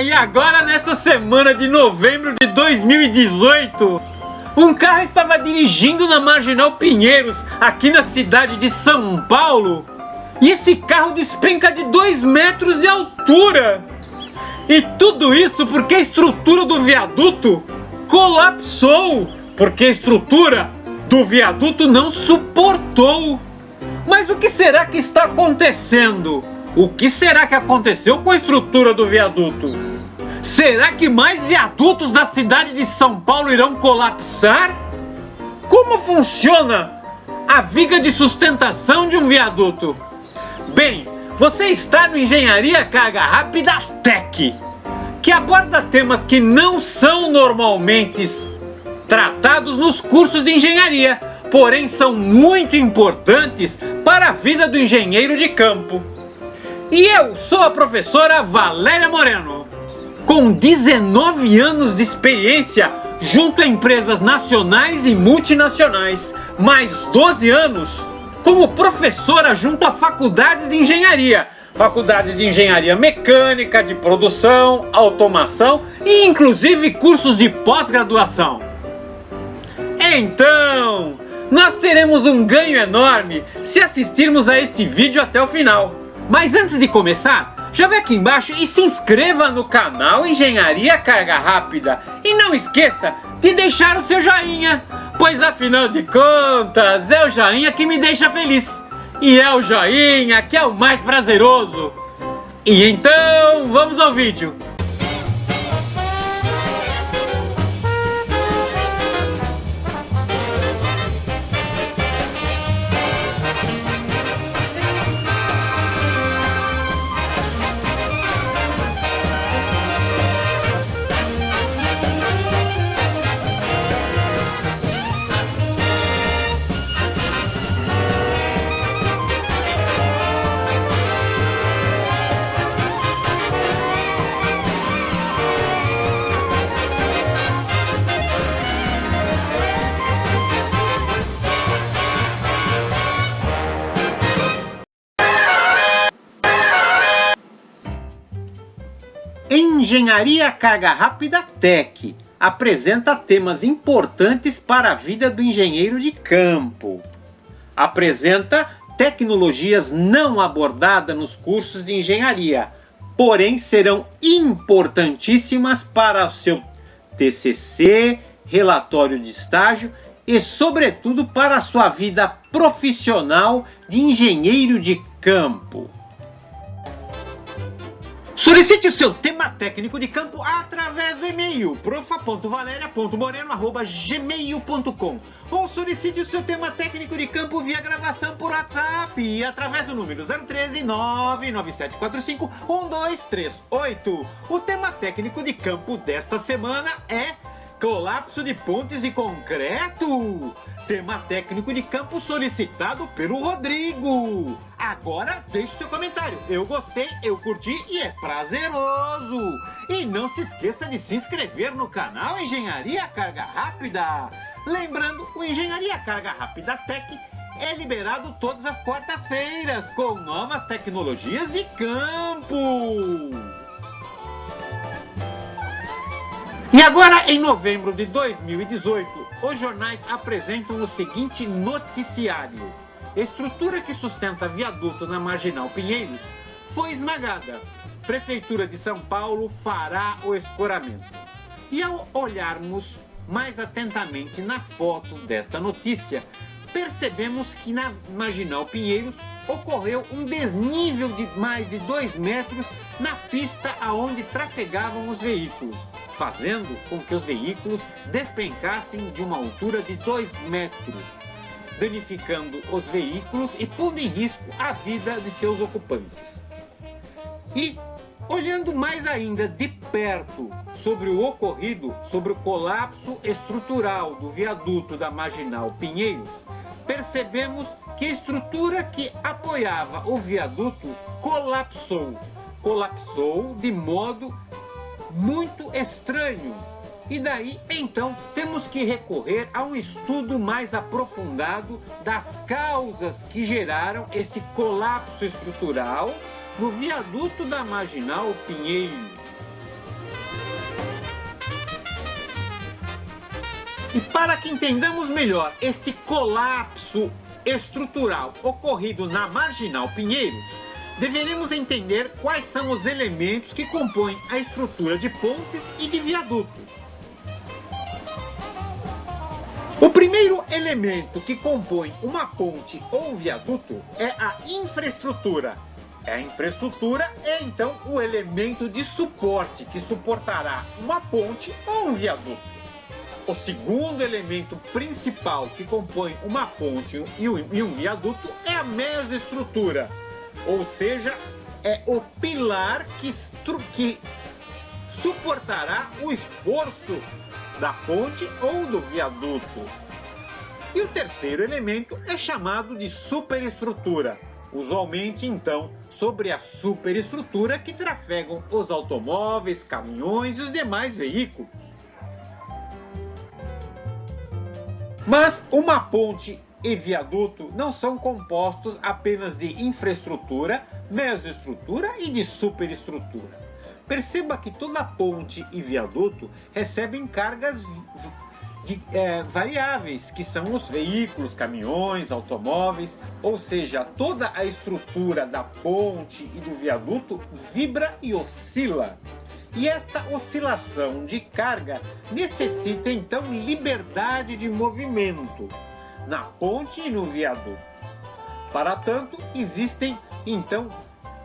E agora nessa semana de novembro de 2018, um carro estava dirigindo na Marginal Pinheiros, aqui na cidade de São Paulo, e esse carro despenca de 2 metros de altura. E tudo isso porque a estrutura do viaduto colapsou, porque a estrutura do viaduto não suportou. Mas o que será que está acontecendo? O que será que aconteceu com a estrutura do viaduto? Será que mais viadutos da cidade de São Paulo irão colapsar? Como funciona a viga de sustentação de um viaduto? Bem, você está no Engenharia Carga Rápida Tech, que aborda temas que não são normalmente tratados nos cursos de engenharia, porém são muito importantes para a vida do engenheiro de campo. E eu sou a professora Valéria Moreno, com 19 anos de experiência junto a empresas nacionais e multinacionais, mais 12 anos como professora junto a faculdades de engenharia, faculdades de engenharia mecânica, de produção, automação e inclusive cursos de pós-graduação. Então, nós teremos um ganho enorme se assistirmos a este vídeo até o final. Mas antes de começar, já vem aqui embaixo e se inscreva no canal Engenharia Carga Rápida. E não esqueça de deixar o seu joinha, pois afinal de contas é o joinha que me deixa feliz. E é o joinha que é o mais prazeroso. E então, vamos ao vídeo. Engenharia Carga Rápida Tech apresenta temas importantes para a vida do engenheiro de campo. Apresenta tecnologias não abordadas nos cursos de engenharia, porém serão importantíssimas para o seu TCC, relatório de estágio e, sobretudo, para a sua vida profissional de engenheiro de campo. Solicite o seu tema técnico de campo através do e-mail profa.valeria.moreno@gmail.com ou solicite o seu tema técnico de campo via gravação por WhatsApp através do número 013 99745 1238. O tema técnico de campo desta semana é colapso de pontes de concreto. Tema técnico de campo solicitado pelo Rodrigo. Agora deixe seu comentário. Eu gostei, eu curti e é prazeroso. E não se esqueça de se inscrever no canal Engenharia Carga Rápida. Lembrando, o Engenharia Carga Rápida Tech é liberado todas as quartas-feiras com novas tecnologias de campo. E agora, em novembro de 2018, os jornais apresentam o seguinte noticiário. Estrutura que sustenta viaduto na Marginal Pinheiros foi esmagada. Prefeitura de São Paulo fará o escoramento. E ao olharmos mais atentamente na foto desta notícia, percebemos que na Marginal Pinheiros ocorreu um desnível de mais de 2 metros na pista aonde trafegavam os veículos, fazendo com que os veículos despencassem de uma altura de 2 metros, danificando os veículos e pondo em risco a vida de seus ocupantes. E, olhando mais ainda de perto sobre o ocorrido, sobre o colapso estrutural do viaduto da Marginal Pinheiros, percebemos que a estrutura que apoiava o viaduto colapsou de modo muito estranho. E daí, então, temos que recorrer a um estudo mais aprofundado das causas que geraram este colapso estrutural no viaduto da Marginal Pinheiros. E para que entendamos melhor este colapso estrutural ocorrido na Marginal Pinheiros, deveremos entender quais são os elementos que compõem a estrutura de pontes e de viadutos. O primeiro elemento que compõe uma ponte ou viaduto é a infraestrutura. A infraestrutura é então o elemento de suporte que suportará uma ponte ou um viaduto. O segundo elemento principal que compõe uma ponte e um viaduto é a mesoestrutura, ou seja, é o pilar que suportará o esforço da ponte ou do viaduto. E o terceiro elemento é chamado de superestrutura, usualmente então sobre a superestrutura que trafegam os automóveis, caminhões e os demais veículos. Mas uma ponte e viaduto não são compostos apenas de infraestrutura, mesoestrutura e de superestrutura. Perceba que toda ponte e viaduto recebem cargas variáveis, que são os veículos, caminhões, automóveis, ou seja, toda a estrutura da ponte e do viaduto vibra e oscila. E esta oscilação de carga necessita então liberdade de movimento na ponte e no viaduto. Para tanto, existem então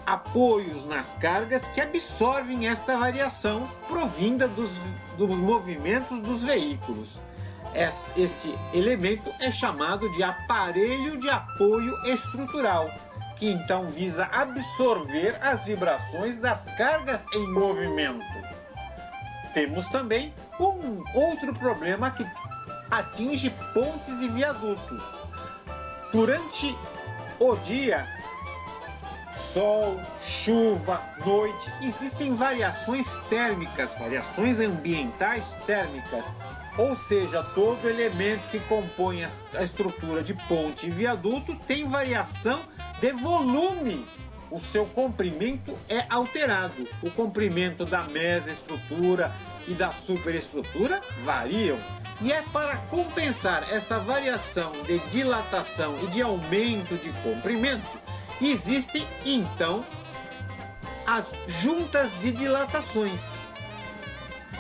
apoios nas cargas que absorvem esta variação provinda dos movimentos dos veículos. Este elemento é chamado de aparelho de apoio estrutural, que então visa absorver as vibrações das cargas em movimento. Temos também um outro problema que atinge pontes e viadutos. Durante o dia, sol, chuva, noite, existem variações térmicas, variações ambientais térmicas, ou seja, todo elemento que compõe a estrutura de ponte e viaduto tem variação de volume. O seu comprimento é alterado. O comprimento da mesoestrutura e da superestrutura variam. E é para compensar essa variação de dilatação e de aumento de comprimento, existem então as juntas de dilatações,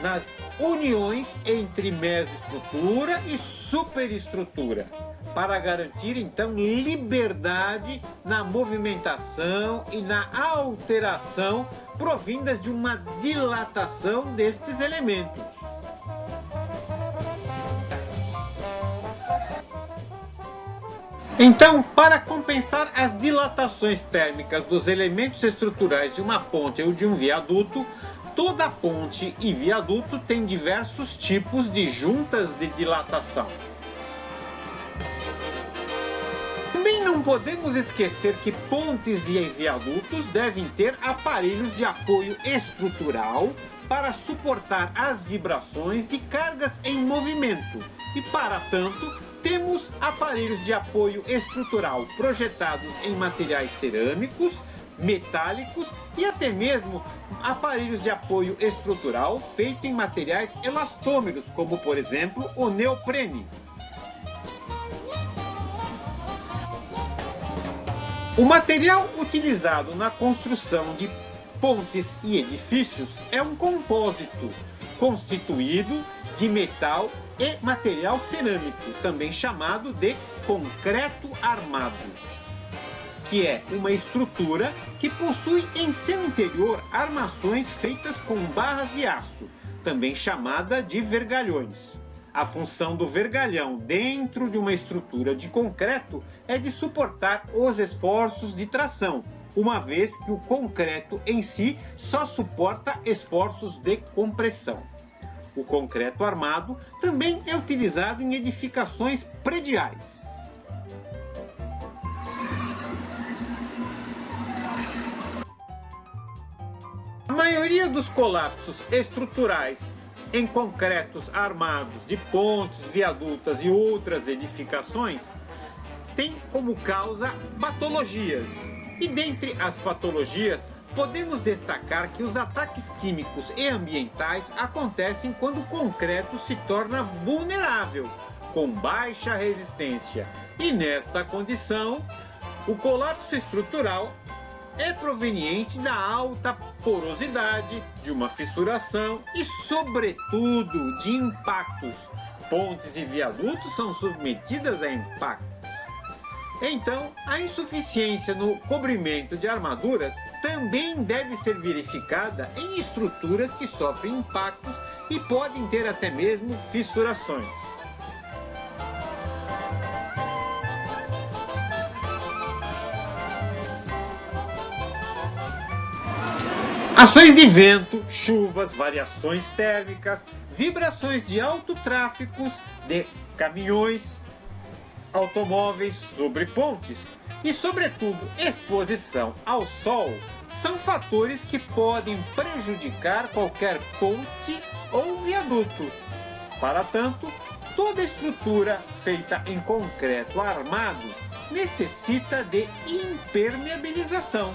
nas uniões entre mesoestrutura e superestrutura, para garantir então liberdade na movimentação e na alteração provindas de uma dilatação destes elementos. Então, para compensar as dilatações térmicas dos elementos estruturais de uma ponte ou de um viaduto, toda ponte e viaduto tem diversos tipos de juntas de dilatação. Também não podemos esquecer que pontes e viadutos devem ter aparelhos de apoio estrutural para suportar as vibrações de cargas em movimento e, para tanto, temos aparelhos de apoio estrutural projetados em materiais cerâmicos, metálicos e até mesmo aparelhos de apoio estrutural feitos em materiais elastômeros, como por exemplo o neoprene. O material utilizado na construção de pontes e edifícios é um compósito constituído de metal e material cerâmico, também chamado de concreto armado, que é uma estrutura que possui em seu interior armações feitas com barras de aço, também chamada de vergalhões. A função do vergalhão dentro de uma estrutura de concreto é de suportar os esforços de tração, uma vez que o concreto em si só suporta esforços de compressão. O concreto armado também é utilizado em edificações prediais. A maioria dos colapsos estruturais em concretos armados de pontes, viadutas e outras edificações tem como causa patologias. E dentre as patologias podemos destacar que os ataques químicos e ambientais acontecem quando o concreto se torna vulnerável, com baixa resistência, e nesta condição, o colapso estrutural é proveniente da alta porosidade, de uma fissuração e, sobretudo, de impactos. Pontes e viadutos são submetidas a impactos. Então, a insuficiência no cobrimento de armaduras também deve ser verificada em estruturas que sofrem impactos e podem ter até mesmo fissurações. Ações de vento, chuvas, variações térmicas, vibrações de alto tráfego de caminhões, automóveis sobre pontes e, sobretudo, exposição ao sol são fatores que podem prejudicar qualquer ponte ou viaduto. Para tanto, toda estrutura feita em concreto armado necessita de impermeabilização,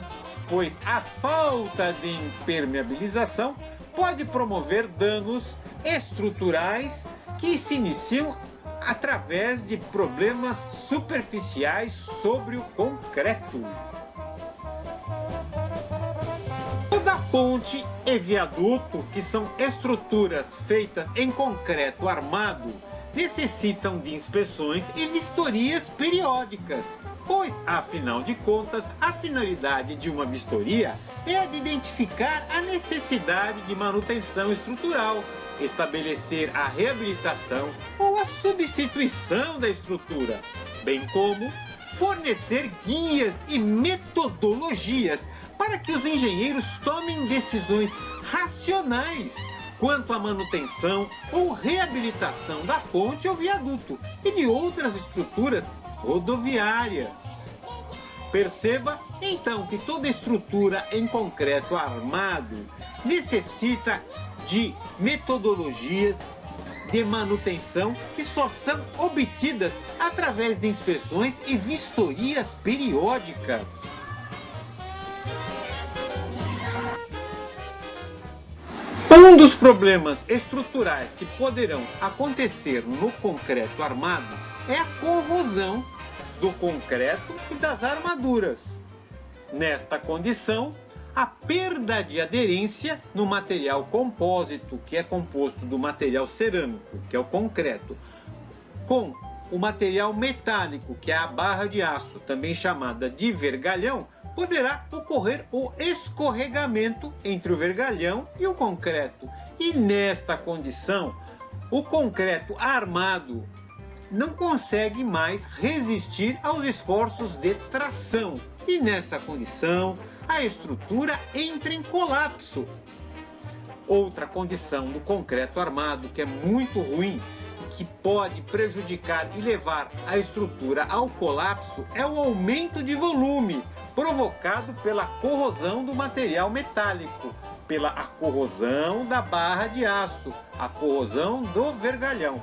pois a falta de impermeabilização pode promover danos estruturais que se iniciam através de problemas superficiais sobre o concreto. Toda ponte e viaduto, que são estruturas feitas em concreto armado, necessitam de inspeções e vistorias periódicas, pois, afinal de contas, a finalidade de uma vistoria é a de identificar a necessidade de manutenção estrutural, estabelecer a reabilitação ou a substituição da estrutura, bem como fornecer guias e metodologias para que os engenheiros tomem decisões racionais quanto à manutenção ou reabilitação da ponte ou viaduto e de outras estruturas rodoviárias. Perceba, então, que toda estrutura em concreto armado necessita de metodologias de manutenção que só são obtidas através de inspeções e vistorias periódicas. Um dos problemas estruturais que poderão acontecer no concreto armado é a corrosão do concreto e das armaduras. Nesta condição, a perda de aderência no material compósito, que é composto do material cerâmico, que é o concreto, com o material metálico, que é a barra de aço, também chamada de vergalhão, poderá ocorrer o escorregamento entre o vergalhão e o concreto. E nesta condição, o concreto armado não consegue mais resistir aos esforços de tração. E nessa condição, a estrutura entra em colapso. Outra condição do concreto armado que é muito ruim e que pode prejudicar e levar a estrutura ao colapso é o aumento de volume provocado pela corrosão do material metálico, pela corrosão da barra de aço, a corrosão do vergalhão.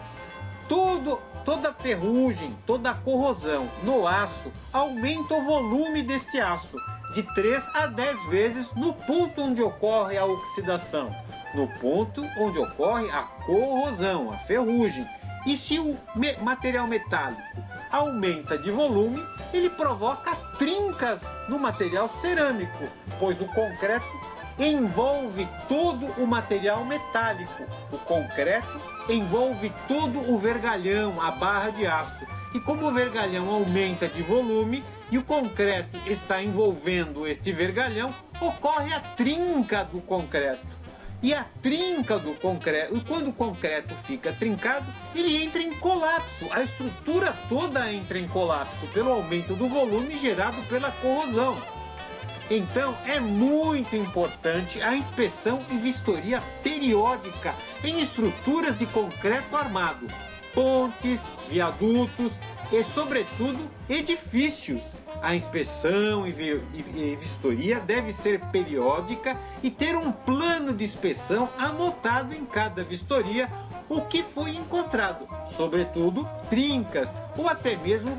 Toda ferrugem, toda corrosão no aço aumenta o volume deste aço de 3 a 10 vezes no ponto onde ocorre a oxidação, no ponto onde ocorre a corrosão, a ferrugem. E se o material metálico aumenta de volume, ele provoca trincas no material cerâmico, pois o concreto envolve todo o material metálico. O concreto envolve todo o vergalhão, a barra de aço. E como o vergalhão aumenta de volume e o concreto está envolvendo este vergalhão, ocorre a trinca do concreto. E a trinca do concreto, e quando o concreto fica trincado, ele entra em colapso. A estrutura toda entra em colapso pelo aumento do volume gerado pela corrosão. Então, é muito importante a inspeção e vistoria periódica em estruturas de concreto armado, pontes, viadutos e, sobretudo, edifícios. A inspeção e vistoria deve ser periódica e ter um plano de inspeção anotado em cada vistoria o que foi encontrado, sobretudo trincas ou até mesmo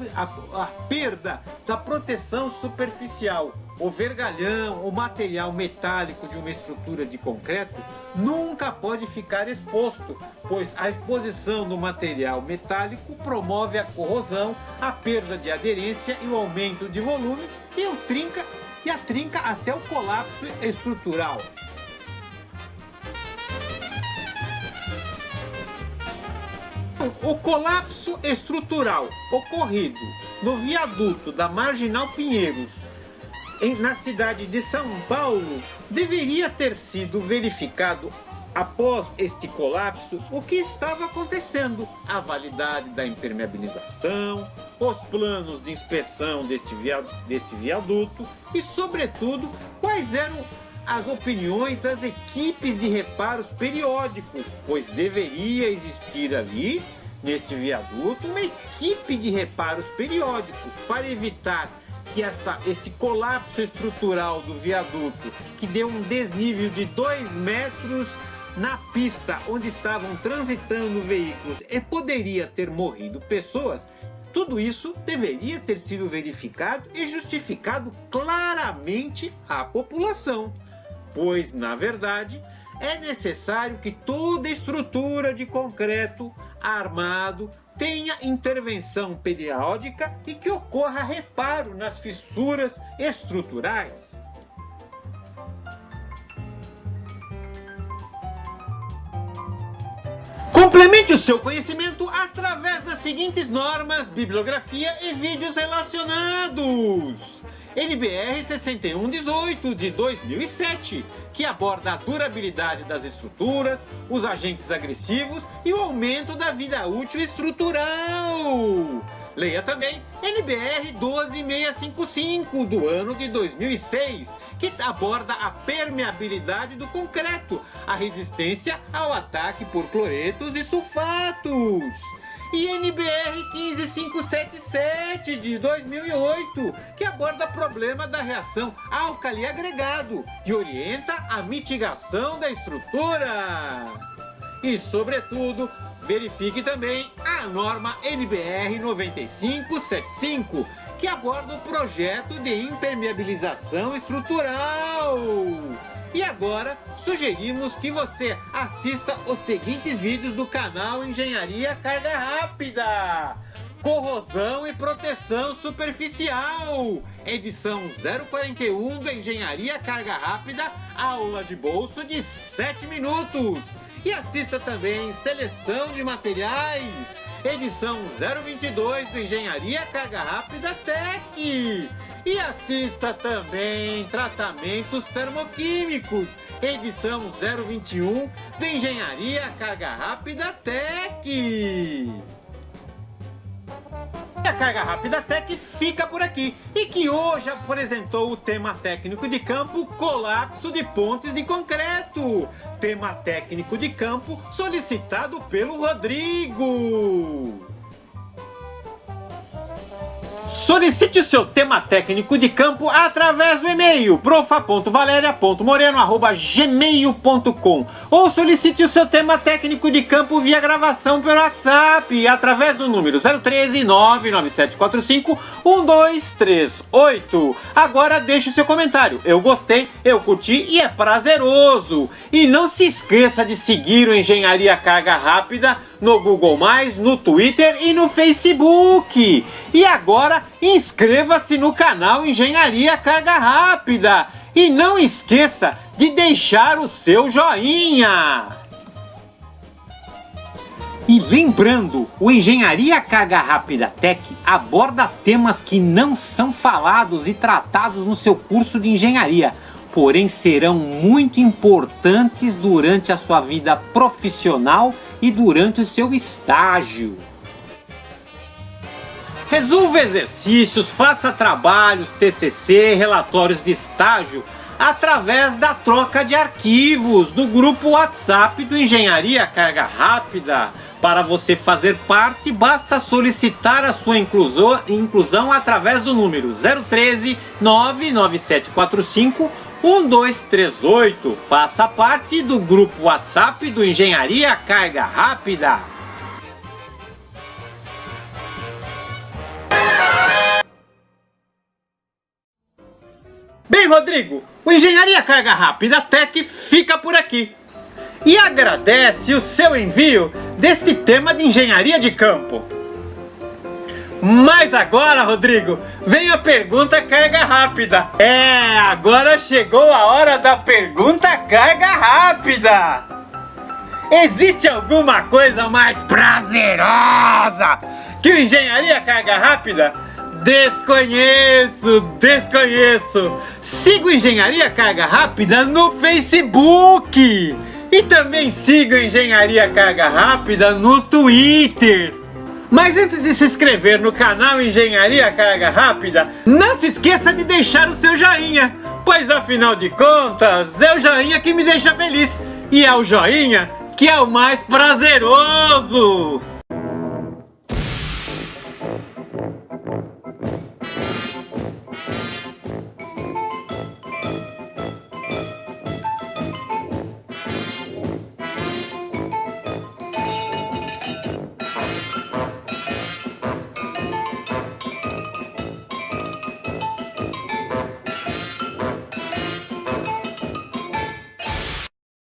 a perda da proteção superficial, o vergalhão, o material metálico de uma estrutura de concreto nunca pode ficar exposto, pois a exposição do material metálico promove a corrosão, a perda de aderência e o aumento de volume e a trinca até o colapso estrutural. O colapso estrutural ocorrido no viaduto da Marginal Pinheiros, na cidade de São Paulo, deveria ter sido verificado após este colapso o que estava acontecendo, a validade da impermeabilização, os planos de inspeção deste viaduto e, sobretudo, quais eram as opiniões das equipes de reparos periódicos, pois deveria existir ali, neste viaduto, uma equipe de reparos periódicos para evitar que esse colapso estrutural do viaduto, que deu um desnível de 2 metros na pista onde estavam transitando veículos e poderia ter morrido pessoas, tudo isso deveria ter sido verificado e justificado claramente à população, pois, na verdade, é necessário que toda estrutura de concreto armado tenha intervenção periódica e que ocorra reparo nas fissuras estruturais. Complemente o seu conhecimento através das seguintes normas, bibliografia e vídeos relacionados. NBR 6118 de 2007, que aborda a durabilidade das estruturas, os agentes agressivos e o aumento da vida útil estrutural. Leia também NBR 12655 do ano de 2006, que aborda a permeabilidade do concreto, a resistência ao ataque por cloretos e sulfatos. E NBR 15577 de 2008, que aborda o problema da reação álcali agregado e orienta a mitigação da estrutura. E, sobretudo, verifique também a norma NBR 9575, que aborda o projeto de impermeabilização estrutural. E agora, sugerimos que você assista os seguintes vídeos do canal Engenharia Carga Rápida: Corrosão e Proteção Superficial, edição 041 da Engenharia Carga Rápida, aula de bolso de 7 minutos. E assista também Seleção de Materiais, edição 022 do Engenharia Carga Rápida Tech. E assista também Tratamentos Termoquímicos, edição 021 do Engenharia Carga Rápida Tech. E a Carga Rápida Tech fica por aqui, e que hoje apresentou o tema técnico de campo colapso de pontes de concreto. Tema técnico de campo solicitado pelo Rodrigo. Solicite o seu tema técnico de campo através do e-mail profa.valeria.moreno@gmail.com ou solicite o seu tema técnico de campo via gravação pelo WhatsApp através do número 013 99745 1238. Agora deixe o seu comentário. Eu gostei, eu curti e é prazeroso. E não se esqueça de seguir o Engenharia Carga Rápida no Google+, no Twitter e no Facebook. E agora, inscreva-se no canal Engenharia Carga Rápida. E não esqueça de deixar o seu joinha. E lembrando, o Engenharia Carga Rápida Tech aborda temas que não são falados e tratados no seu curso de engenharia, porém serão muito importantes durante a sua vida profissional e durante o seu estágio. Resolva exercícios, faça trabalhos, TCC, relatórios de estágio através da troca de arquivos do grupo WhatsApp do Engenharia Carga Rápida. Para você fazer parte, basta solicitar a sua inclusão através do número 013 99745 1238. Faça parte do grupo WhatsApp do Engenharia Carga Rápida. Bem, Rodrigo, o Engenharia Carga Rápida Tech fica por aqui. E agradece o seu envio deste tema de engenharia de campo. Mas agora, Rodrigo, vem a pergunta carga rápida. Agora chegou a hora da pergunta carga rápida. Existe alguma coisa mais prazerosa que o Engenharia Carga Rápida? Desconheço. Siga o Engenharia Carga Rápida no Facebook. E também siga o Engenharia Carga Rápida no Twitter. Mas antes de se inscrever no canal Engenharia Carga Rápida, não se esqueça de deixar o seu joinha, pois afinal de contas é o joinha que me deixa feliz e é o joinha que é o mais prazeroso.